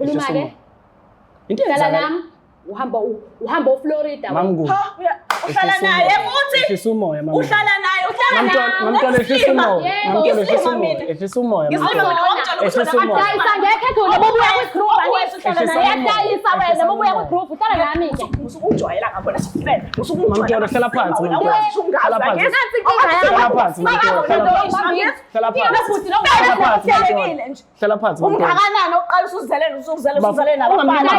Khuluma-ke. Into yenzakala uhamba uFlorida. Uhlala naye futhi. Ehlisa umoya mama. Uhlala naye, uhlala naye. Mamntwana ehlisa umoya. Mamntwana ehlisa umoya. Ehlisa umoya. Adayisa ngekhe khona bobuya kwi-group uhlala naye. Yadayisa wena bobuya kwi-group uhlala nami ke. Usukujwayela ngabona sifela. Usukujwayela. Mamntwana hlala phansi mamntwana. Hlala phansi. Hlala phansi mamntwana. Hlala phansi. Hlala phansi. Ungakanani oqala usuzele nabafana.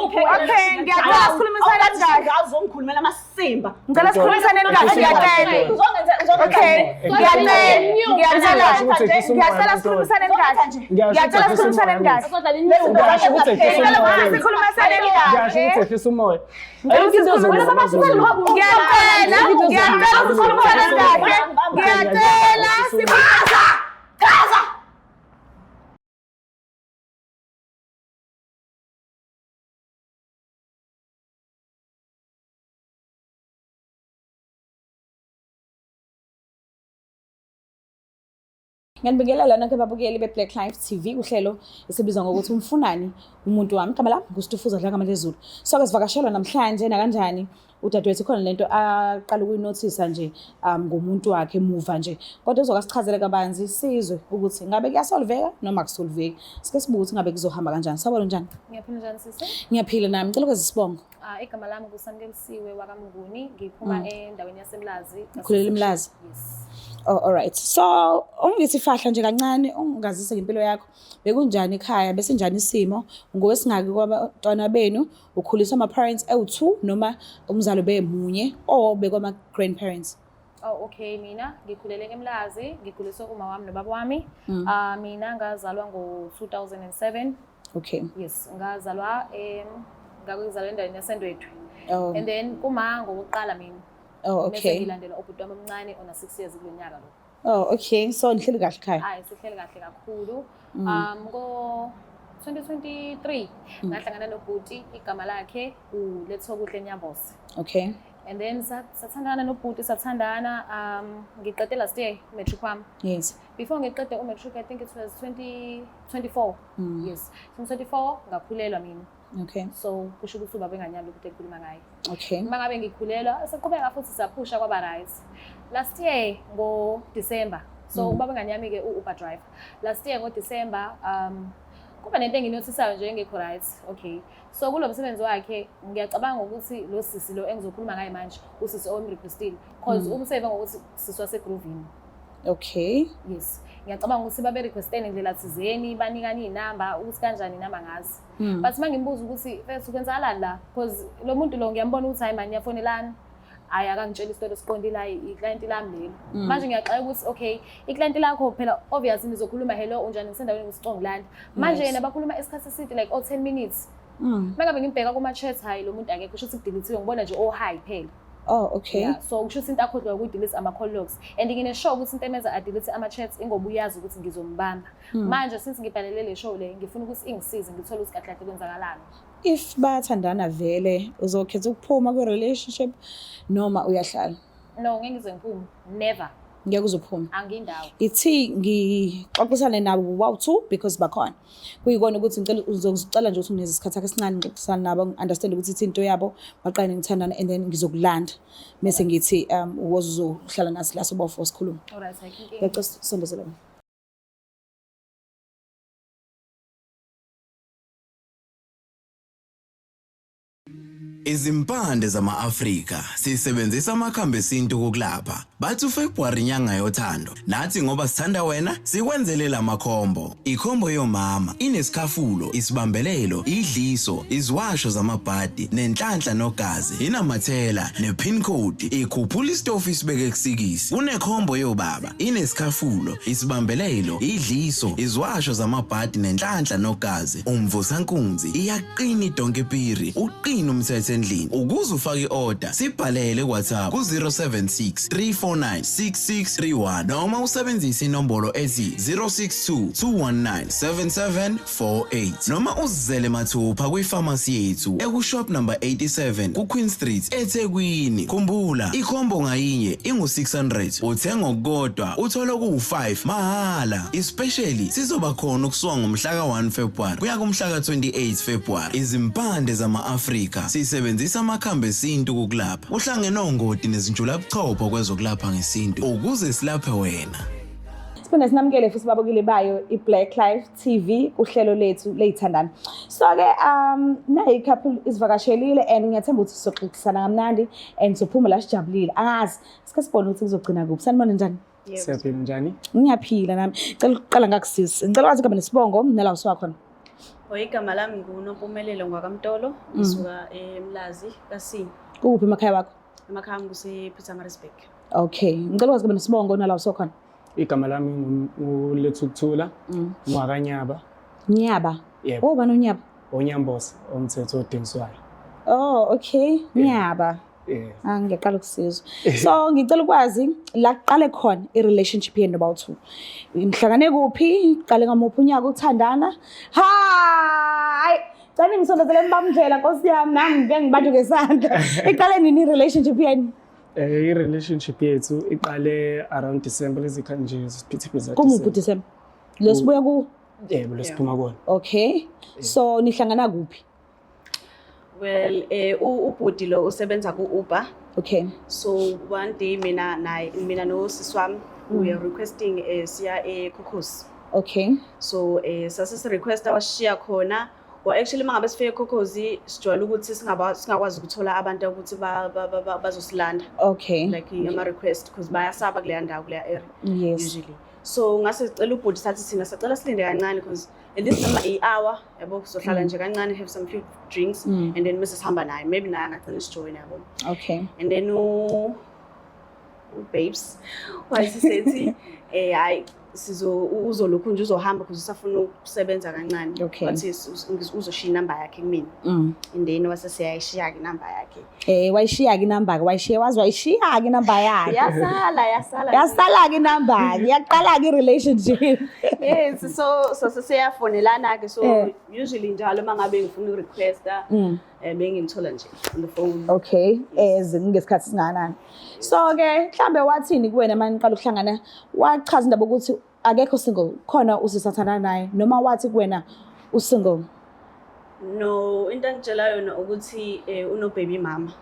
Okay, ngiyacela sikhulumisane kanjani? Uzongikhulumela amasimba. Ngicela sikhulumisane kanjani? Ngiyacela sikhulumisane kanjani? Ngiyacela sikhulumisane kanjani? Ngiyasho ukuthi ehlisa umoya. Ayikho into Ngiyacela sikhulumisane kahle. Ngiyacela sikhulumisane. Ngiyanibingelela lana ke babukeli beBlack Life TV uhlelo esibizwa ngokuthi umfunani umuntu wami igama lami nguStufuza Dlanga Malezulu. So sivakashelwa namhlanje na kanjani udadewethu khona lento aqala ukuyinothisa nje ngomuntu wakhe emuva nje. Kodwa uzokasichazela kabanzi sizwe ukuthi ngabe kuyasolveka noma akusolveki. Sike sibuke ukuthi ngabe kuzohamba kanjani. Sawubona njani? Ngiyaphila njani sisi? Ngiyaphila nami. Ngicela ukuzisibongo. Igama lami nguSamkelisiwe wakamnguni ngiphuma endaweni yaseMlazi. Ukhulela eMlazi? Yes. Oh, all right. So, ungithi fahla nje kancane ungazise ngempilo yakho. Bekunjani ekhaya bese njani isimo? Ngowesingaki kwabantwana benu? Ukhuliswa ama parents ewu2 noma umzalo bemunye or bekwama grandparents? Oh, okay, mina ngikhulele eMlazi, ngikhuliswe uma wami nobaba wami. Mina ngazalwa ngo-2007. Okay. Yes, ngazalwa ngakuzalwa endaweni yaseNdwedwe. Oh. And then kuma ngokuqala mina. Oh, okay. Bese ngilandela ubhuti wami omncane ona 6 years kulo nyaka lo. Oh, okay. So nihleli kahle ekhaya. Hayi, sihleli kahle kakhulu. Ngo 2023 ngahlangana nobhuti igama lakhe uLethokuhle Nyambosi. Okay. And then sathandana nobhuti sathandana ngiqede last year matric wami. Yes. Before ngiqede umatric I think it was 2024. Yes. 2024 ngakhulelwa mina. Okay. So kusho ukuthi ubaba enganyami ukuthi ekhuluma ngaye. Okay. Uma ngabe ngikhulelwa seqhubeka futhi saphusha kwaba right. Last year ngo December. So ubaba enganyami ke u-Uber driver. Last year ngo December kuba nento enginothisayo nje engekho right. Okay. So kulo msebenzi wakhe ngiyacabanga ukuthi lo sisi lo engizokhuluma ngaye manje usisi Omri Christine because umsebenzi ngokuthi siswa seGrovini. Okay. Yes. Ngiyacabanga ukuthi babe requesteni indlela thizeni banikana inamba ukuthi kanjani nama ngazi. But mangimbuza ukuthi mfethu kwenzakalani la because lo muntu lo ngiyambona ukuthi hayi manje yafonelana aya akangitshela isitori esiqondile iclient lami lelo. Manje ngiyaxaka ukuthi okay iclient lakho phela obviously nizokhuluma hello unjani ngisendaweni ngusixongilanda. Manje yena bakhuluma isikhathi eside like 10 minutes. Mangabe ngimbheka kuma chat hayi lo muntu akekho kusho ukuthi delete ngibona nje oh hi phela. Oh, okay. Yeah, so kusho ukuthi into akhohlwa ukudelete ama call logs and ngine-show ukuthi into emenza adelete ama chats ingoba uyazi ukuthi ngizombamba. Manje since ngibhalele le show le ngifuna ukuthi ingisize ngithole ukuthi kahle kahle kwenzakalani. If bathandana vele uzokhetha ukuphuma kwe relationship noma uyahlala? No, ngeke ngize ngiphume. Never. Ngeke uzophuma. Angindawo. Ithi ngixoxisane nabo wow2 because bakhona. Kuyikona ukuthi ngicela uzocela nje ukuthi uneze isikhathi sakhe esincane ngixoxisana nabo understand ukuthi ithi into yabo baqale ngithandana and then ngizokulanda bese ngithi uzohlala nasi la soba force khuluma. All right, I think. Ngicela sondezela. Izimpande zama-Afrika sisebenzisa amakhambi esintu kokulapha. Bathi uFebruary inyanga yothando. Nathi ngoba sithanda wena sikwenzele lamakhombo. Ikhombo yomama inesikhafulo, isibambelelo, idliso, iziwasho zamabhadi, nenhlanhla nogazi, inamathela, nepin code, ikhuphula istofu isibeke kusikisi. Unekhombo yobaba, inesikhafulo, isibambelelo, idliso, iziwasho zamabhadi nenhlanhla nogazi. Umvusankunzi iyaqina idonkepiri, uqina yini umthetho endlini. Ukuze ufake i-order, sibhalele WhatsApp ku-076 349 6631 noma usebenzise inombolo ethi 062 219 7748 noma uzizele mathupha kwifamasi yethu ekushop number 87 kuQueen Street eThekwini. Khumbula, ikhombo ngayinye ingu-600, uthenga okukodwa uthola ku-5 mahhala. Especially sizoba khona ukusuka ngomhla ka-1 February kuya kumhla ka-28 February. Izimpande zama-Afrika sisebenzisa amakhambi esintu kukulapha. Uhlangene ongoti nezinjulabuchopho kwezokulapha ngesintu ukuze silaphe wena. Siphinde sinamukele futhi babukeli bayo iBlack Life TV uhlelo lethu leyithandana. So ke nayi couple isivakashelile and ngiyathemba ukuthi sizoxoxisana kamnandi and sophuma la sijabulile. Angazi sike sibone ukuthi kuzogcina kuphi. Sanibona njani? Siyaphila njani? Ngiyaphila nami. Ngicela ukuqala ngakusisi. Ngicela wazi kabe nesibongo nala usiwakhona. Igama lami nguNompumelelo ngwakamtolo ngisuka eMlazi kaSini. Kuphi emakhaya wakho? Emakhaya ngise Pietermaritzburg. Okay. Ngicela wazi kabe nesibongo nala usiwakhona. Igama lami nguLethukuthula ngwakanyaba. Nyaba. Yebo. Oh bani unyaba? Onyambosa omthetho odingiswayo. Oh okay. Nyaba. Yeah. Ngiyaqala ukusizwa. So ngicela ukwazi la kuqale khona i-relationship yenu about 2. Imhlangane kuphi? Qale ngamuphi unyaka ukuthandana? Hayi! Cela ngisondezele mbamdlela Nkosi yami nami ngeke ngibanjwe ngesandla. Iqale nini i-relationship yenu? I-relationship yethu iqale around December lezikhani nje siphithiphiza. Kumuphi December? Lesibuya ku? Yebo, lesiphuma kona. Okay. So nihlangana kuphi? Well, ubhuti lo usebenza ku-Uber. Okay. So one day mina nosisi wami we are requesting siya eKhokosi. Okay. So sase requesta washiya khona. Well actually mangabe sifike eKhokosi sijwayele ukuthi singakwazi ukuthola abantu ukuthi bazosilanda. Okay. Like ama request because bayasaba kuleya ndawo kuleya area Yes. usually. So ngase sicela ubhuti sathi sina sicela silinde kancane because at least i-hour yabo sohlala nje kancane have some few drinks and then Mrs. Hamba naye maybe naye angagcina sijoin yabo. Okay. And then babes wayisisethi hayi uzolokhu nje uzohamba because usafuna ukusebenza kancane. Okay. Wathi uzoshiya inamba yakhe kumina. And then wasesiyayishiya inamba yakhe. Wayishiya ke inamba ke wayishiya wazi wayishiya ke inamba yakhe. Yasala. Yasala ke inamba ke yaqala ke relationship. Yes, so siyafonelana ke so usually njalo mangabe ngifuna urequesta bengimthola nje on the phone. Okay, ngesikhathi singanani. So ke mhlambe wathini kuwena manje uqala ukuhlangana wachaza indaba ukuthi akekho single khona usisathandana naye noma wathi kuwena usingle? No, into engitshela yona ukuthi uno baby mama.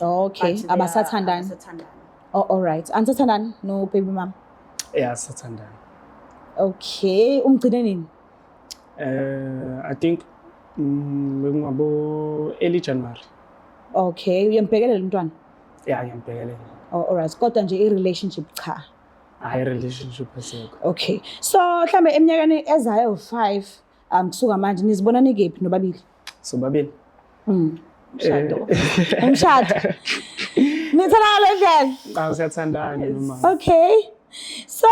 Okay, abasathandani. Oh all right. Anisathandani no baby mama? Yeah, sathandana. Okay, umgcine nini? I think ngabo early January. Okay, uyambhekelela umntwana? Yeah, ngiyambhekelela. Oh all right. Kodwa nje i-relationship cha. Hayi relationship asekho. Okay. So mhlambe eminyakeni ezayo 5 kusuka manje nizibona nikephi nobabili? Sobabili. Umshado. Umshado. Nithana lendlela? Siyathandana noma. Okay. So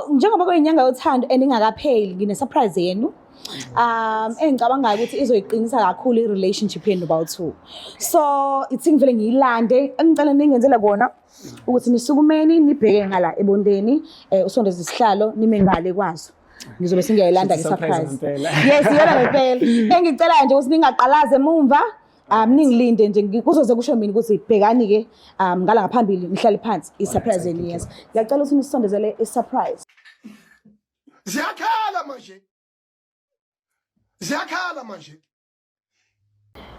njengoba kuyinyanga yothando endingakapheli ngine surprise yenu. Engicabangayo ukuthi izoyiqinisa kakhulu i-relationship yenu about 2. So ithi ngivele ngiyilande engicela ningenzele kona ukuthi nisukumeni nibheke ngala ebondeni usondeze isihlalo nime ngale kwazo. Ngizobe singiyayilanda ngesurprise. Yes, yona ngempela. Engicela nje ukuthi ningaqalaze emumva. Ningilinde nje kuzoze kusho mina ukuthi bhekani ke ngala ngaphambili nihlale phansi i-surprise yenu yes. Ngiyacela ukuthi nisondezele i-surprise. Ziyakhala manje.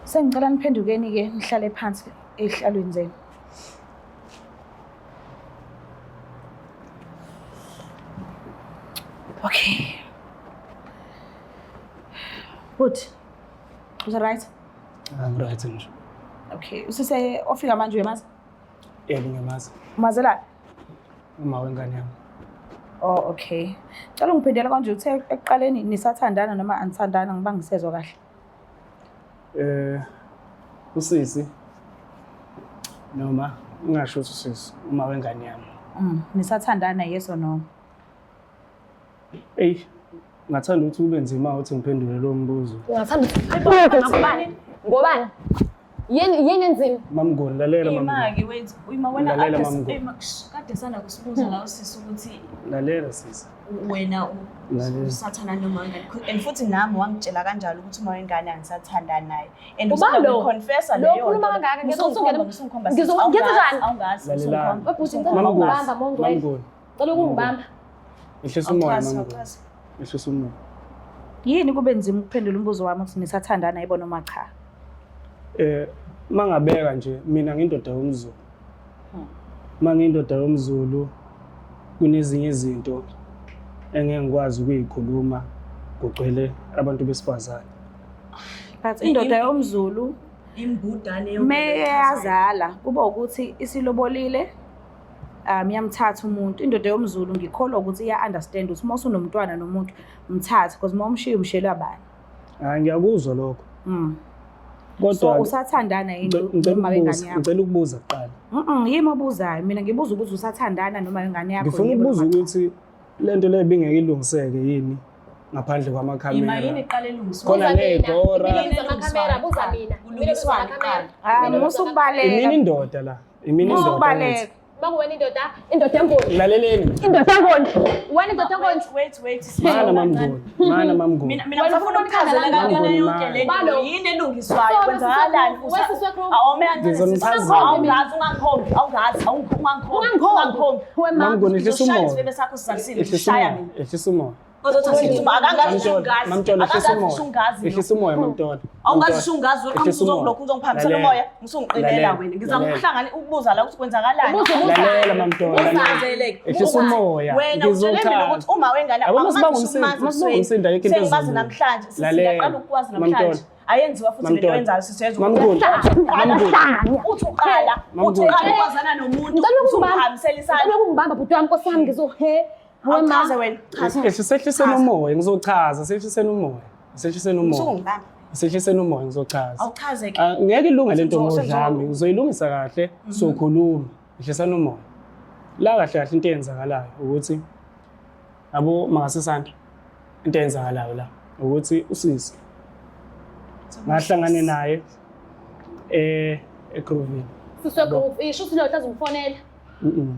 Sengicela niphendukeni ke nihlale phansi ehlalweni zenu. Okay. Good. Was that right? I'm right nje. Okay. Usise ofika manje uyamazi? Yebo ngiyamazi. Umazela? Uma wengane yami. Oh okay. Cela ngiphendela kanje uthe ekuqaleni nisathandana noma anithandana ngibangisezwe kahle. Usisi noma ungasho usisi uma wengane yami. Nisathandana yes or no? Ngathanda ukuthi ube nzima uthi ngiphendule lo mbuzo. Ungathanda ukuthi ngobani? Yini enzima? Mamnguni lalela mamnguni. Imaki wethu uma wena Lalela mamnguni. kade sana kusibuza la usisi ukuthi Lalela sisi. wena Lalela. usathanda noma ngani and futhi nami wangitshela kanjalo ukuthi uma wengane angisathanda naye and Uba lo confessa lo khuluma kangaka ngizosungena ngizokwenza awungazi Lalela. Babhuti ngicela Mamnguni. ukungibamba Mondwe. Mamnguni. Cela ukungibamba. Ehlisa umoya mamnguni. Ehlisa umoya. Yini kube nzima ukuphendula umbuzo wami ukuthi nisathandana yebo noma cha? Mangabeka nje mina ngindoda yomZulu. Mangindoda yomZulu kunezinye izinto engeke ngikwazi ukuyikhuluma kugcwele abantu besifazane. But indoda yomZulu imbudane meyazala kuba ukuthi isilobolile yamthatha umuntu. Indoda yomZulu ngikholwa ukuthi iya-understand ukuthi uma usunomntwana nomuntu mthathe because uma umshiya umshiyelwe abani. Hayi ngiyakuzwa lokho. So Kodwa usathandana yini noma wengane yakho? ngicela ukubuza kuqala. Yimi obuzayo mina ngibuza ukuthi usathandana noma wengane yakho. Ngifuna ukubuza ukuthi lento le bingeke ilungiseke yini ngaphandle Ima yini kwamakhamera. iqale elungiswa Khona nedora. Mina amakhamera buza mina. Kulungiswana iqala. Musukubaleka. Imini indoda la. Imini indoda. Musukubaleka. Bakuwena indoda enkulu. Laleleni. Indoda enkulu. Wena indoda enkulu. Wait. Mana mamnguni. Mana mamnguni. Mina ngifuna ukuchazela kangona yonke le nto yini elungiswayo kwenzakalani Mamnguni ehlisa umoya. Ehlisa umoya. Ehlisa umoya. Ehlisa umoya mamntola. awungazi ungazi uzolokhu uzongiphamisela umoya ngisungiqilela wena ngizamhlangana ukubuza la ukuthi kwenzakalani Lalela mamntola. Ehlisa umoya. wena utsheleni ukuthi uma wengane Masibongumsinda yekho into sengibazi namhlanje siyaqala ukwazi namhlanje ayenziwa futhi lento yenzayo sisezwe Mamnguni. uthi uqala uthi uqala nomuntu usuphamisela isandla Cela ukungibamba bhuti wami Nkosi yami ngizohe. awuchaze wena Sehliseni umoya ngizochaza. Sehliseni umoya. Sehliseni umoya. usungibamba Sehliseni umoya ngizochaza. awuchaze ke Ngeke ilunga lento ngodlami. Ngizoyilungisa kahle sokhuluma. Ehlisani umoya. La kahle kahle into eyenzakalayo ukuthi abo mangasisanda into eyenzakalayo la ukuthi usisi ngahlangane naye eGrovini. Siswe isho ukuthi lo hlaza umfonela.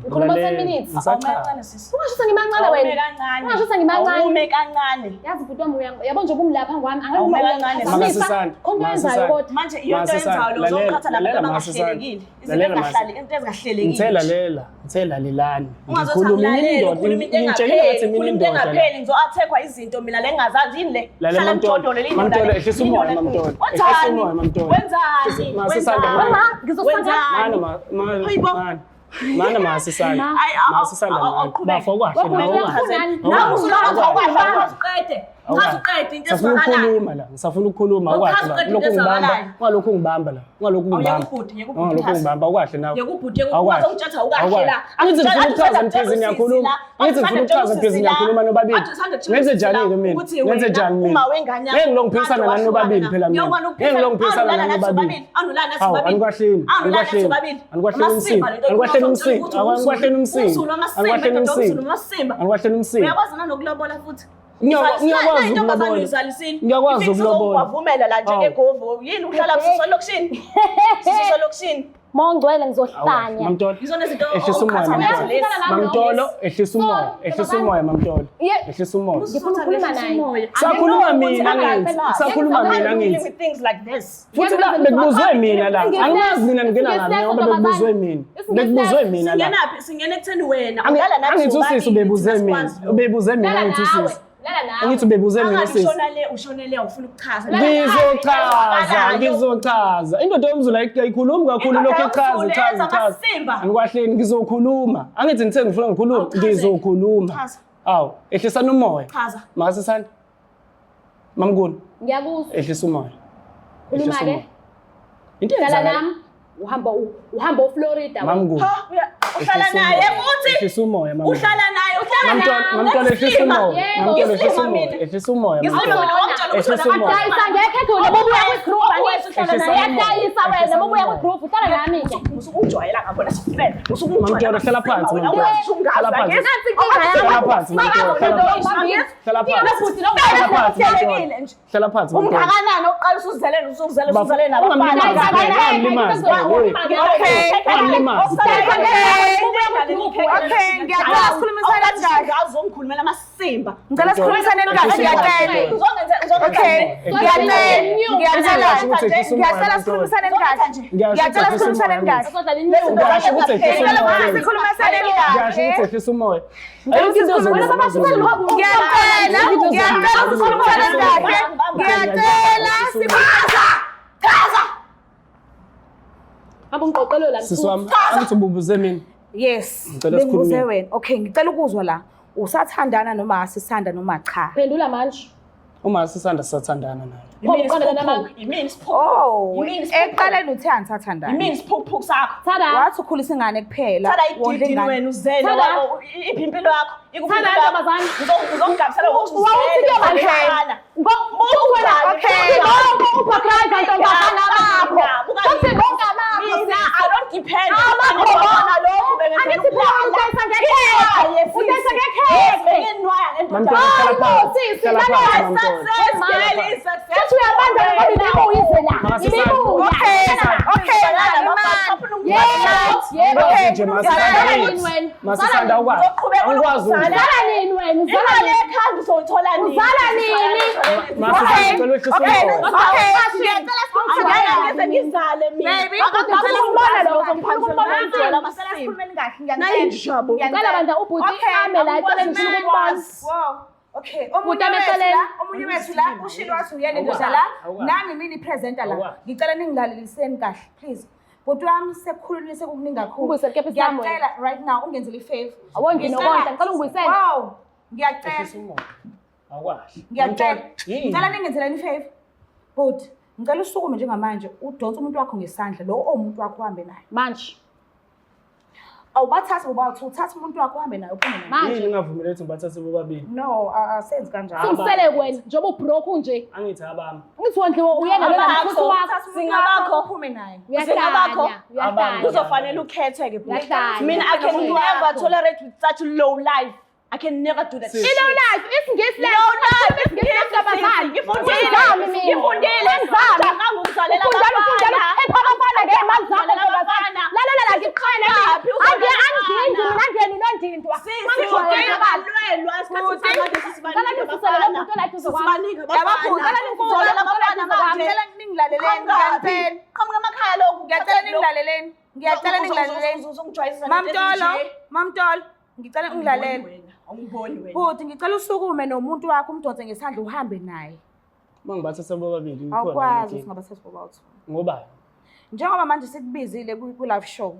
Ukhuluma 10 minutes. awumancane sisi Ungasho ngimancane wena. Ungasho ngimancane. ume kancane Yazi bhuti wami yabo nje ubumlapha ngwami Awume kancane. Makasisanda. Konke yenzayo kodwa. manje iyo nto yenzayo lo uzokhatha labantu abangahlelekile izinto ezingahlali into ezingahlelekile Ngithe lalelani. ungazothalalela ukhuluma into Ngitshela engapheli ukuthi mina ukhuluma into indoda. engapheli ngizo-athekwa izinto mina le ngingazazi yini le Lalela hlala mamntola. ngijodole Mamntola ehlisa umoya mamntola. Ehlisa umoya mamntola. wenzani Masisanda. wenzani Mana masisanda. Masisanda la. Bafokwa Safuna ukukhuluma la. Ngisafuna ukukhuluma akwazi la. Lokhu ngibamba. Ngalokhu ngibamba la. Ngalokhu ngibamba akwahle nawe. Ngithi ngifuna ukuchaza emphezini yakhuluma. nobabili. Ngenze njani ke mina? Ngenze njani mina? Ngeke ngilongiphikisana nani nobabili phela mina. Ngeke ngilongiphikisana nani nobabili. Hawu anikwahleni. uyakwazi nanokulobola futhi Ngiyakwazi ukulobola. wavumela la njengegovu yini uhlala kusisolokishini sisolokishini Mongcwele ngizohlanya. Mamtolo. Izona izinto Ehlisa umoya Mamtolo. Ehlisa umoya. Ehlisa umoya Mamtolo. Yeah. Ehlisa umoya. Ngifuna ukukhuluma naye. Sakhuluma mina ngithi. Sakhuluma mina ngithi. with things like this Futhi la bekubuzwe mina la. Angazi mina ngena ngaphi ngoba bekubuzwe mina. Bekubuzwe mina la. singena ekutheni wena Angithi usisi ubebuze mina. Ubebuze mina ngithi usisi. Angithi ubebuze mina usisi. ushonele ufuna ukuchaza Ngizochaza. Indoda yomZulu ayikhulumi kakhulu lokho echaza. Angikwahleni ngizokhuluma. Angithi ngithe ngifuna ngikhuluma ngizokhuluma. Awu, ehlisana umoya. Chaza. Makasisana. Mamnguni, Ngiyakuzwa. ehlisa umoya. Khuluma ke. Into Dala yenzakala. nami uhamba uFlorida. Mamnguni. uhlala naye futhi ehlisa umoya mama. uhlala naye uhlala naye Mamntwana ehlisa umoya. Mamntwana ehlisa umoya. Ehlisa umoya. Adayisa ngekho edule bobuya kwi-group angithi uyadayisa wena bobuya kwi-group uhlala nami ke. Usukujwayela ngabona sifrend. Mamntwana hlala phansi mamntwana. Hlala phansi. Nansi inkinga yami. Hlala phansi mamntwana. Hlala phansi. Hlala phansi mamntwana. Ungakanani oqala usuzele nabafana. Okay, ngiyacela sikhulumisane kahle. Uzongikhulumela amasimba. Ngicela sikhulumisane kahle ngiyacela. Okay, ngiyacela sikhulumisane kahle. Ngiyacela sikhulumisane kahle. Ngasho ukuthi ehlisa umoya. Sikhulumisane Ngasho kahle. ukuthi ehlisa umoya. Ayikho into Ngiyacela sikhulumisane kahle. Ngiyacela Chaza. Abungiqoqelo la. Siswami, angithi ububuze mina. Yes. Ngicela sikhulume. Bengibuze wena. Okay, ngicela ukuzwa la. Usathandana noma asisanda noma cha? Phendula manje. Uma sisanda sisathandana naye. Yimini siphuphu. Oh, eqaleni uthe angisathandana. Yimini siphuphu sakho. Thada. Wathi ukhulisa ingane kuphela. Thada ididini wena uzele iphi impilo yakho. Thada ntombazane. Ngizongigabisela ukuthi Wawuthi ntombazane. Okay. Ubhakhaza ntombazane bakho. Futhi ngokamama. Mina I don't depend on lokho Angithi utayisa ngekhe. Utayisa ngekhe. Mamntwana hlala phansi. Hlala phansi mamntwana. Futhi uyabanda ngoba ibibuyize la. Ibibuya. Masisanda ukwazi. Angikwazi. Uzala nini wena? Uzala Imali nini? ekhanda uzothola nini? Uzala nini? Masisanda ehlisa umoya. Ngeke ngizale mina. Ngicela bandla ubhuti ame la eceleni ngifuna ukubona. Okay, Omunye wethu la ushilo wathi uyena indoda la nami mini presenter la. Ngicela ningilaleliseni kahle please. Bhuti wami sekukhululile sekukuningi kakhulu. Ubuyisele kephi sami wena? Ngiyacela right now ungenzele ifavor. Awongi nokonta ngicela ungibuyisele. Wow. Ngiyacela. Ehlisa umoya. Awukwazi. Ngiyacela. Yini? Ngicela ningenzeleni ifavor. Bhuti, ngicela usukume njengamanje udonse umuntu wakho ngesandla lo omuntu wakho uhambe naye. Manje. Awubathatha ubathi uthatha umuntu wakho uhambe naye uphinde naye. Manje. Yini ngavumela ukuthi ngibathathe bobabili? No, asenzi kanjalo. Singisele kwena njengoba ubroke nje. Angithi abami. Ngithi wondliwe uyena lona mkhusi wakho. Singabakho. uphume naye. Uyahlanya. Kuzofanele ukhethe ke. Uyahlanya. Mina I can never tolerate with such low life. I can never do that. Low life isingisi la. Ngifundile. Ngifundile. Kangukuzalela Ufundela phepha abafana ngemazana abafana. La ngiqala mina. Angiyindi mina ngeni nondindwa. Sifundile abalwelwa esikhathini Ngicela ngifusele lo muntu la eduze kwami. Ngicela ningilaleleni ngiyacela. Qhamuka emakhaya lokhu. Ngiyacela ningilaleleni. Ngiyacela ningilaleleni. Mamtolo, ngicela ungilalele. Awungiboni wena. Futhi ngicela usukume nomuntu wakho umdonse ngesandla uhambe naye. Mangibathathe bobabili ngikhona. Awukwazi usingabathatha bobawu. Ngobani? Njengoba manje sikubizile ku-live show.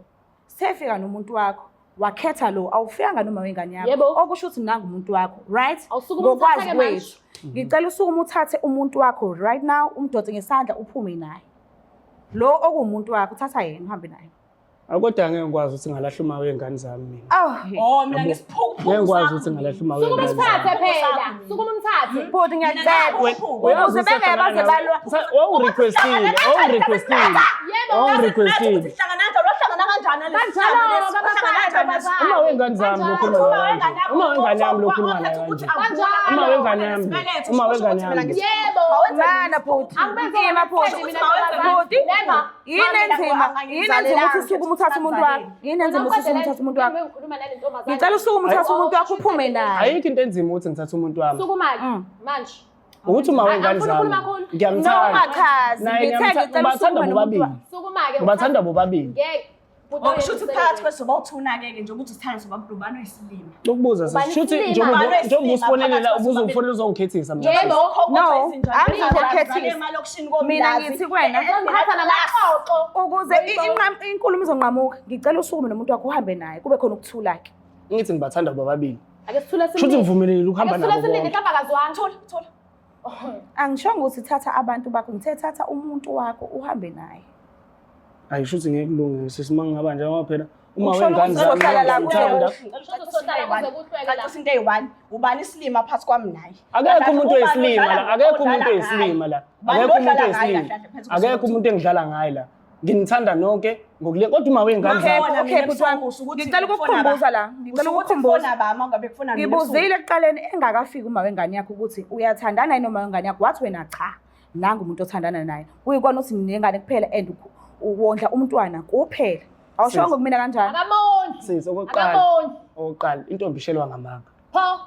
Sefika nomuntu wakho. Wakhetha lo awufikanga noma wengane yakho. Okusho ukuthi nangu umuntu wakho, right? Ngokwazi kwethu. Ngicela usukume uthathe umuntu wakho right now umdonse ngesandla uphume naye. Lo okumuntu wakho uthatha yena uhambe naye. Akodwa ngeke ngikwazi ukuthi ngalahla uma wengane zami mina. Oh mina ngisiphukuphuku. Ngeke ngikwazi ukuthi ngalahla uma wengane zami. Sukumthathe phela. Sukumthathe. Futhi ngiyacela. Ukuze bengeke baze balwa. Owurequestile. Uma wengane zami lokhuluma kanje. Uma wengane yami lokhuluma naye kanje. Uma wengane yami. Uma wengane yami. Yebo. Mana futhi. Angibenzima futhi. Yini enzima ukuthi usukume uthathe umuntu wakho. Yini enzima ukuthi usukume uthathe umuntu wakho. Ngicela usukume uthathe umuntu wakho uphume naye. Ayikho into enzima ukuthi ngithathe umuntu wami. Sukuma-ke manje. Ukuthi uma wengane zami. Ngiyamthanda. Ngibathanda bobabili. Sukuma-ke. Ngibathanda bobabili. Ngeke. Okushuthi phakathi kwesoba uthuna-ke nje ukuthi usithanda soba mdubano wesilimo. Ukubuza sishuthi njengoba usifonelela ubuze ufonela uzongikhethisa mina. Yebo. No, mina ngithi kwena Ngithatha namaxoxo. ukuze inkulumo izonqamuka ngicela usukume nomuntu wakho uhambe naye kube khona ukuthula-ke. Ngithi ngibathanda bobabili. Ake sithule Shuthi ngivumelekile ukuhamba nabo Sithule bonke. mhlawumbe akazwanga. Thola. Angishongo ukuthi thatha abantu bakho ngithe thatha umuntu wakho uhambe naye. Ayishuthi ngeke kulunge sisimanga ngaba njengoba phela uma wengane zami ngithanda Qaxisa into eyi-1 ubani isilima phakathi kwami naye. akekho umuntu oyisilima la akekho umuntu oyisilima la akekho umuntu engidlala ngaye la nginithanda nonke ngokuliya kodwa uma wengane zami Okay, bhuti wami, ngicela ukukukhumbuza la. Ngicela ukukukhumbuza. Ngibuzile ekuqaleni engakafiki uma wengane yakho ukuthi uyathandana yini noma wengane yakho. Wathi wena cha, nanga umuntu othandana naye. Kuyikona uthi nengane kuphela and uwondla umntwana kuphela. Awushongo kumina kanjani? Akamondli. sisi Akamondli. oqala intombi ishelwa ngamanga Pho.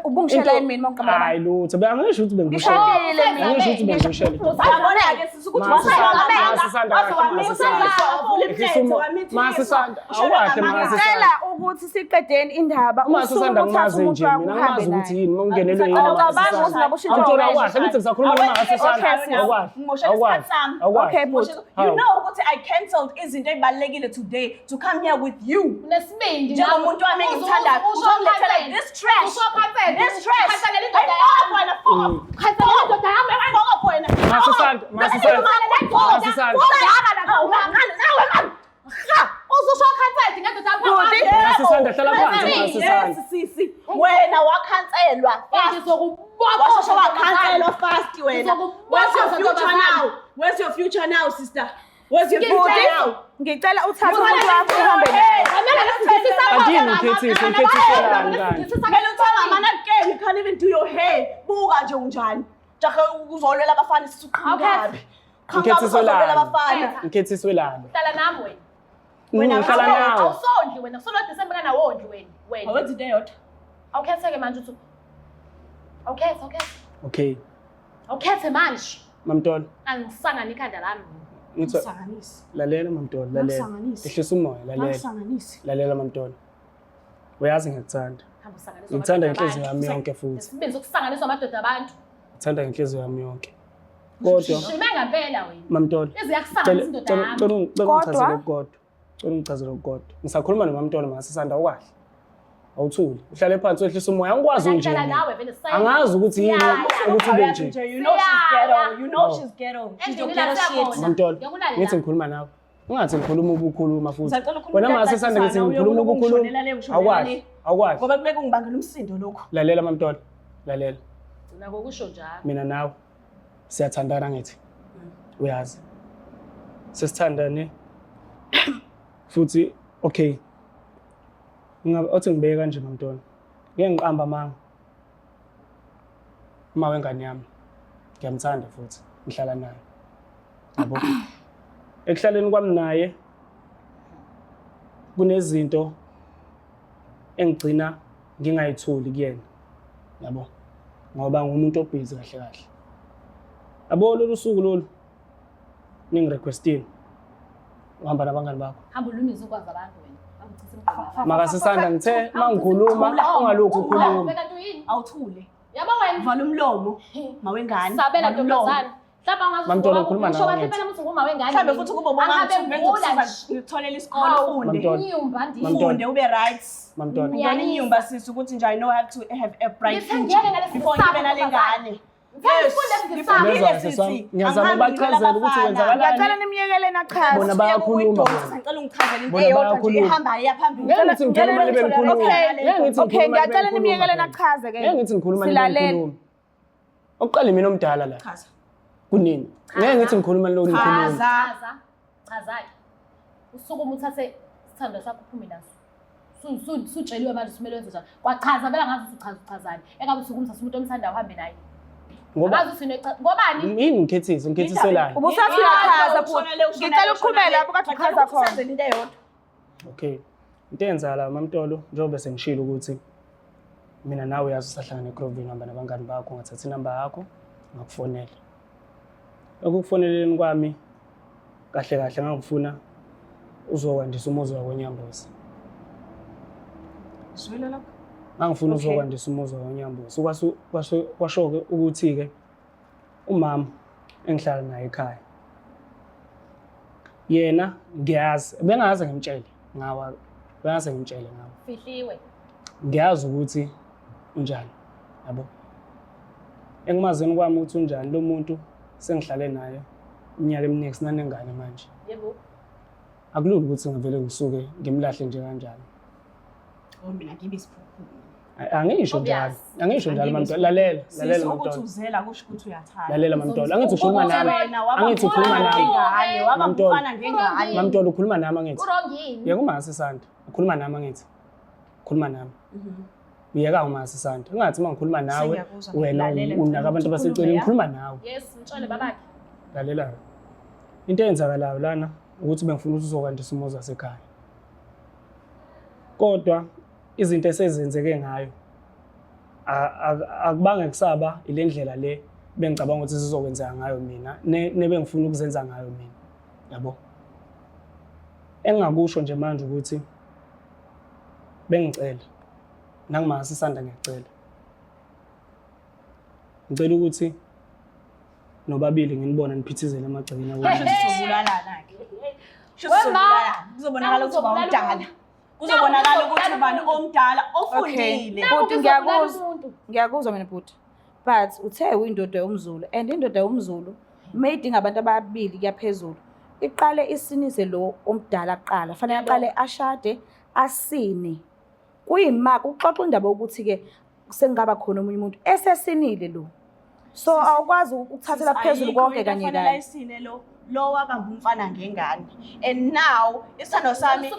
Ubungishela yini mina mama? hayi lutho bengisho ukuthi bengishela Ngishadile mina. angisho ukuthi bengishela Yabona-ke sisi ukuthi masisanda awahle masisanda Ngicela ukuthi siqedeni indaba. masisanda ngimazi nje mina ngimazi ukuthi yini ungenelwe yini Awucabangi ukuthi ngabe ushintsha Antona uwena. awahle lithi ngisakhuluma noma masisanda Okay, you know ukuthi I cancelled izinto ezibalekile today to come here with you. Unesibindi Njengomuntu wami engimthandayo, uzongilethela this trash. This trash. Masisanda hlala phansi masisanda Sisi, wena wakhanselwa. Washosha wakhanselwa fast wena. Where's your future now? Where's your future now, sister? Where's your future now? Ngicela uthathe umuntu wakho uhambe naye. Kumele uthanga mana again, you can't even do your hair. Buka nje unjani. Jahe uzolwela abafana sisuqhabi. ngikhethiswelana Hlala nami wena. ngihlala nawe Awusondli wena. Kusolo December kana wondli wena. Awenzi into eyodwa. Awukhethe manje uthi. Awukhethe. okay Awukhethe manje. mamntolo Angisangana ikhanda lami. ngithi Ngisanganisi. lalela mamntolo lalela Ngisanganisi. ehlisa umoya lalela Ngisanganisi. lalela mamntolo uyazi ngikuthanda Hamba usanganisa. ngikuthanda ngenhliziyo yami yonke futhi Isibindi sokusanganiswa amadoda abantu. ngikuthanda ngenhliziyo yami yonke kodwa Shime ngempela wena. mamntolo Ize yakusanganisa indoda yami. ngichazele kodwa ngichazele kodwa ngisakhuluma nomamntolo masisanda ukwahle awuthuli uhlale phansi wehlisa umoya angikwazi nje Ngihlala nawe vele sayini. angazi ukuthi yini ukuthi ube nje You know she's ghetto. You know she's ghetto. She's your Endlini ghetto shit. lasekhona. mamntolo Ngiyakulalela. ngithi ngikhuluma nawe ungathi ngikhuluma ubukhuluma futhi Ngisacela ukhulume wena masisanda ngithi kahle ngikhuluma sana, ubukhuluma uyongishonela le, ngishonela awukwazi le. awukwazi Ngoba kubeka ungibangela umsindo lokho. lalela mamntolo lalela Gcina ngokusho njalo. mina nawe siyathandana ngithi uyazi sesithandane futhi okay othi ngibeke kanje mamntwana ngeke ngiqamba manga uma wengane yami ngiyamthanda futhi ngihlala naye yabo ekuhlaleni kwami naye kunezinto engigcina ngingayithuli kuyena yabo ngoba ngumuntu obhizi kahle kahle yabo lolu suku lolu ningirequestini uhamba nabangani bakho Hamba ulumize ukwazi abantu wena. Angichisa imigqomo. makasisanda ngithe mangikhuluma ungalokhu ukhuluma Beka nto yini? Awuthule. Yabo wena. Vala umlomo. Mawengane. Sabela Vala umlomo. ntombazana. Mhlawumbe angazi. Mamntolo, ukhuluma nawe Usho ngithi. phela ukuthi nguma wengane. Mhlambe futhi kube ubonga Angabe ukuthi ngigula benzokusiza nje. ngitholele isikole ufunde. Mamntolo. Inyumba ndini. Mamntolo. Ufunde ube right. mamntwana Ngiyani inyumba sisi ukuthi nje I know I have to have a bright Ngithe future ngiyeke ngalesi before sisako ngibe nalengane. ngiyazama ubachazela ukuthi wenzakalani Ngiyacela nimyekeleni achaze. Bona bayakhuluma bona. Ngicela ungichazele into Bona eyodwa nje bayakhuluma. ehambayo yaphambili. ngeke ngithi ngikhuluma libe ngikhuluma ngeke ngithi Okay, ngikhuluma ngiyacela nimyekeleni achaze ke. ngeke ngithi ngikhuluma libe Silalele. ngikhuluma oqala mina omdala la Chaza. kunini ngeke ngithi ngikhuluma lo ngikhuluma Chaza. Chaza-ke. Usukuma uthathe isithando sakho uphume naso. Sutsheliwe manje simele wenze njani. Kwachaza vele angazi ukuthi uchazani. Engabe usukuma uthatha umuntu omthandayo uhambe naye. ngoba Angazi usine ngobani? yini ngikhethiselani Ubusathi uyachaza futhi. Ngicela ukuqhubela lapho kade uchaza khona. Ngicela into eyodwa. okay into eyenza la mamntolo njengoba sengishilo ukuthi mina nawe uyazi usahlangana eCrovini hamba nabangani bakho ngathatha inamba yakho ngakufonela ukukufoneleni kwami kahle kahle ngangifuna uzokwandisa umuzi wakweNyambozi Zwela lapho. ngangifuna Okay. uzokwandisa umuzi wakweNyambozi kwasho-ke ukuthi-ke umama engihlala naye ekhaya yena ngiyazi bengaze ngimtshele ngawa bengaze ngimtshele ngawo Fihliwe. ngiyazi ukuthi unjani yabo engimazini kwami ukuthi unjani lo muntu sengihlale naye iminyaka eminingi sinanengane manje Yebo. akulula ukuthi ngivele ngisuke ngimlahle nje kanjani. Mina ngibe isiphuphu. Angisho njalo. Angisho njalo Mamtolo. Lalela Ukuthi Mamtolo. uzela kusho ukuthi uyathanda. Lalela Mamtolo. Angithi ukhuluma nami. Angithi ukhuluma nami. Waba umfana ngengane. Mamtolo ukhuluma nami angithi. Urongini. Yeka umase Sanda. Ukhuluma nami angithi. Ukhuluma nami. Uyeka umase Sanda. Ungathi mangikhuluma nawe wena unaka abantu baseceleni ngikhuluma nawe. Yes, mtshole babakhe. Lalela. Into eyenzakalayo lana ukuthi bengifuna ukuthi uzokwandisa umuzi wasekhaya. Kodwa izinto esezenzeke ngayo akubange kusaba ile ndlela le bengicabanga ukuthi sizokwenzeka ngayo mina nebengifuna ukuzenza ngayo mina. Yabo. Engakusho nje manje ukuthi bengicela nangimase Sanda ngiyacela. Ngicela ukuthi nobabili nginibona niphithizele amagcikini akho. Sizobulalana ke. Sizobulalana. Kuzobonakala ukuthi uba umdala. Kuzobonakala ukuthi ubani omdala ofundile. Bhuti ngiyakuzwa mina bhuti. But uthe uyindoda yomZulu and indoda yomZulu mayidinga abantu ababili kuyaphezulu. Iqale isinise lo omdala kuqala. Fanele aqale ashade asine. Kuyima kuxoxa indaba ukuthi ke sengaba khona omunye umuntu esesinile lo. So awukwazi ukuthathela phezulu konke kanye kanye. Isine lo wabamba umfana ngengane. And now isithando sami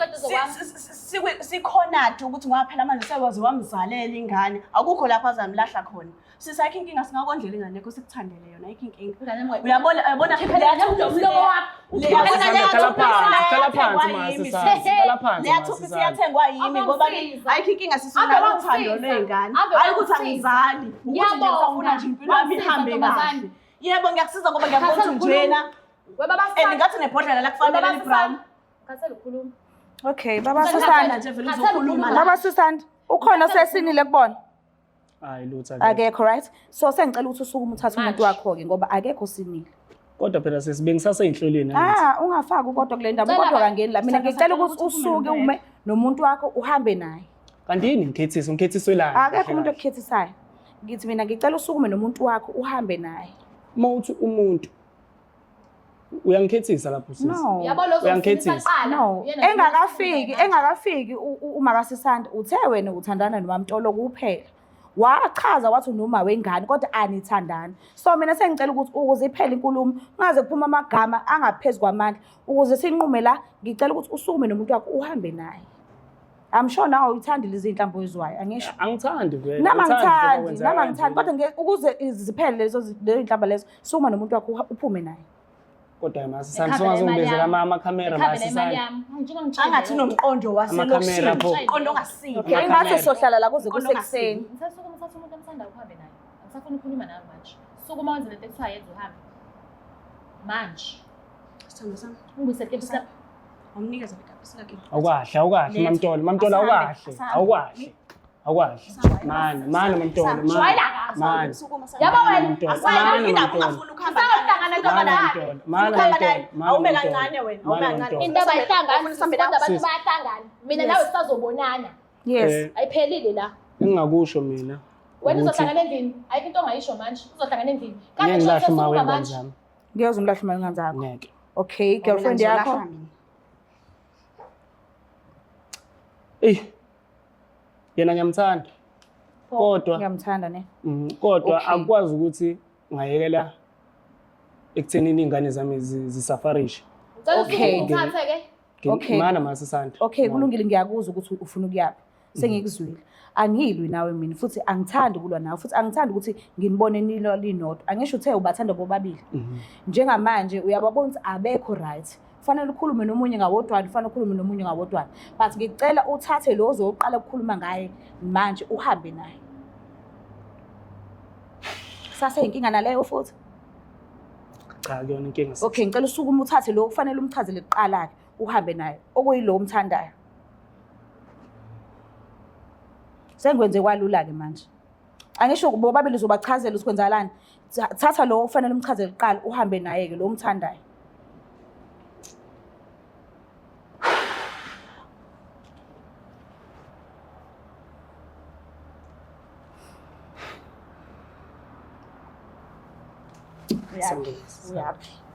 sikhonathi ukuthi ngoba phela manje sekwazi wamzalela ingane. Akukho lapha azamlahla khona. Sisakho inkinga singakondlela ingane yakho sikuthandele yona ayikho inkinga. Uyabona leyathupha siyathengwa yimi ngoba ayikho inkinga sisona uthando lwengane. Hayi ukuthi angizali ukuthi nje ngifuna nje impilo yami ihambe kahle. Yebo ngiyakusiza ngoba ngiyabona ukuthi njena ngathi nebhodlela la kufanele librown. Khathele ukhuluma. Okay, baba Susanda nje vele uzokhuluma la. Baba Susanda, ukhona osesinile kubona? Hayi lutho Akekho, right? So sengicela ukuthi usuke umthatha umuntu wakho ke ngoba akekho sinile. Kodwa phela sesibengisaseyinhloleni Ungafaki kodwa kule ndaba kodwa kangeni la. Mina ngicela ukuthi usuke ume nomuntu wakho uhambe naye. Kanti yini ngikhethiswe la? Akekho umuntu okukhethisayo. Ngithi mina ngicela usukume nomuntu wakho uhambe naye. Mawuthi umuntu uyangikhethisa lapho sisi. No. Yabona Uyangikhethisa. No. Engakafiki uMakasisanda uthe wena uthandana noMamtolo kuphela. Wachaza wathi noma wengane kodwa anithandana. So mina sengicela ukuthi ukuze iphele inkulumo ungaze kuphuma amagama angaphezulu kwamandla ukuze sinqume la ngicela ukuthi usukume nomuntu wakho uhambe naye. I'm sure nawe uyithandile izinhlambo ezwayo angisho. Angithandi vele. Nama ngithandi kodwa ukuze ziphele lezo inhlamba lezo sukuma nomuntu wakho uphume naye. Kodwa Masisanda songazongibezela ama-camera Masisanda. Angathi nomqondo waselokishini. Umqondo ongasiki. Okay, ingase sohlala la kuze kusekuseni. Ngisasuka umthatha umuntu omthandayo uhambe naye. Angisafuna ukukhuluma nawe manje. Suka uma wenza lento ekuthiwa yenza uhambe. Manje. Sithando sami. Ungibuyisele kepisi lapha. Awunikeza ikapisi lakhe. Awukahle Mamtolo awukahle. Mani Mamtolo mani. Yabo wena. Ungafuna ukuhamba naye. Awume kancane wena. Awume kancane. Into abayihlangana kodwa abantu bayahlangana. Mina nawe sisazobonana. Yes. Ayiphelile la. Engingakusho mina. Wena uzohlangana endlini. Ayikho into ongayisho manje. Uzohlangana endlini. Ngiyangilahla mawe ngani. Ngiyeza umlahla imali ngani Ngeke. Okay, girlfriend yakho. Yena ngiyamthanda. Kodwa ngiyamthanda ne. Kodwa akwazi ukuthi ngayekela ekuthenini ingane zami zisafarishe. Okay. Mana Masisanda. Okay, kulungile ngiyakuzwa ukuthi ufuna ukuyaphi. Sengikuzwile. Angilwi nawe mina futhi angithandi kulwa nawe futhi angithandi ukuthi nginibone nilo linodwa. Angisho uthe ubathanda bobabili. Njengamanje uyababona ukuthi abekho right. Kufanele ukhulume nomunye ngawodwana, kufanele ukhulume nomunye ngawodwana. But ngicela uthathe lo ozoqala ukukhuluma ngaye manje uhambe naye. Sase inkinga naleyo futhi. Cha kuyona inkinga. Okay, ngicela usukume uthathe lo kufanele umchazele kuqala ke uhambe naye okuyilo umthandayo. Sengwenze kwalula ke manje. Angisho bobabili uzobachazela ukuthi kwenzakalani. Thatha lo kufanele umchazele kuqala uhambe naye ke lo umthandayo.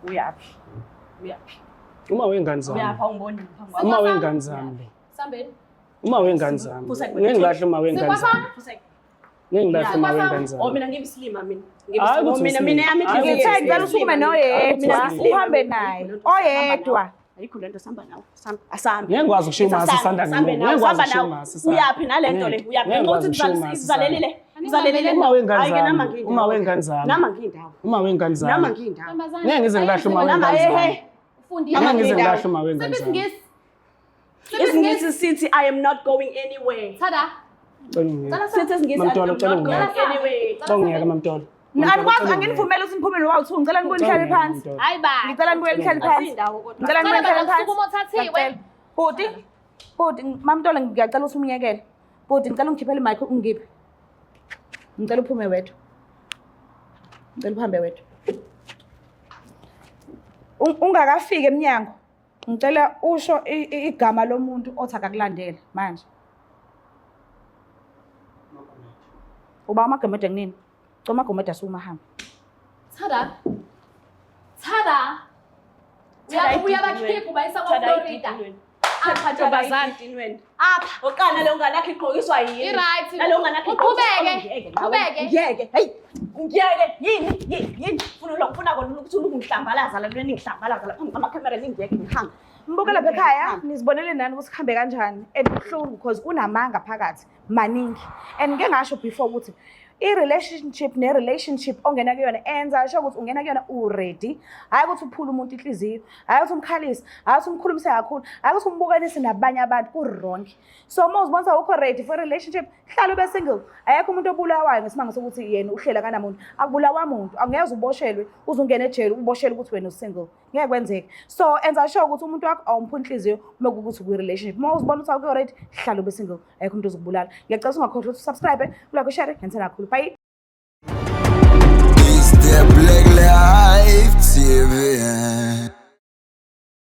Uyaphi. uma wengane zami uyapha ungiboni uma wengane zami Sambeni. uma wengane zami ngeke ngilahle uma wengane zami ngeke ngilahle uma wengane zami oh mina ngibisilima mina Hayi, ukuthi mina yami Ngithe ngicela usukume noyedwa uhambe naye oyedwa ayikho lento sihamba nawe asambe ngeke ngikwazi ukushiya uma sisanda ngeke ngikwazi ukushiya uma sisanda uyaphi nalento le uyaphi ukuthi kuzalelile uma wengane zami uma wengane zami nama ngindawo uma wengane zami nama ngindawo ngeke ngize ngilahle uma wengane zami Ufundile. ngeke ngize ngilahle uma wengane zami Sebisingisi. isingisi sithi I am not going anywhere Thada. sithi isingisi I am Mamtolo, not cela going ungiyeke. anywhere Ngiyeke mamtolo anikwazi anginivumele ukuthi niphumele wawu ngicela nibuye nihlale phansi Hayi ba. ngicela nibuye nihlale phansi asindawo kodwa ngicela nibuye nihlale phansi Usukumo uthathiwe. Bhuti mamntolo ngiyacela ukuthi umyekele bhuti ngicela ungikhiphele imic ungiphi ngicela uphume wedwa ngicela uhambe wedwa ungakafiki eminyango ngicela usho igama lomuntu othi akakulandela manje uba amagomede kunini coma amagomede asukuma Thada. Thada. Uyabakhipha ubayisa kwa-Florida. Apha ntombazane. apha oqala le ngane yakhe igqokiswa yini I-right. nalo ngane yakhe Uqhubeke. Uqhubeke. ngiyeke hey ngiyeke yini ufuna kona ukuthi ungihlambalaza la lweni ngihlambalaza la phambi kwamakhamera ngiyeke ngihamba mbuke lapha ekhaya nizibonele nani ukuthi kuhambe kanjani and kuhlungu because kunamanga phakathi maningi and ngeke ngasho before ukuthi i-relationship ne-relationship ongena kuyona enza sho ukuthi ungena kuyona u-ready hayi ukuthi uphule umuntu inhliziyo hayi ukuthi umkhalise hayi ukuthi umkhulumise kakhulu hayi ukuthi umbukanise nabanye abantu ku-wrong so uma uzibona ukho ready for relationship hlala ube single ayekho umuntu obulawayo ngesimanga sokuthi yena uhlela kanamuntu akubulawa muntu angeze uboshelwe uze ungene ejele uboshelwe ukuthi wena usingle ngeke kwenzeke so enza sho ukuthi umuntu wakho awumphula inhliziyo uma kuwukuthi kwi-relationship uma uzibona ukuthi awukho ready hlala ube single ayekho umuntu ozokubulala ngiyacela ungakhohlwa ukuthi subscribe like share ngenzela kakhulu bye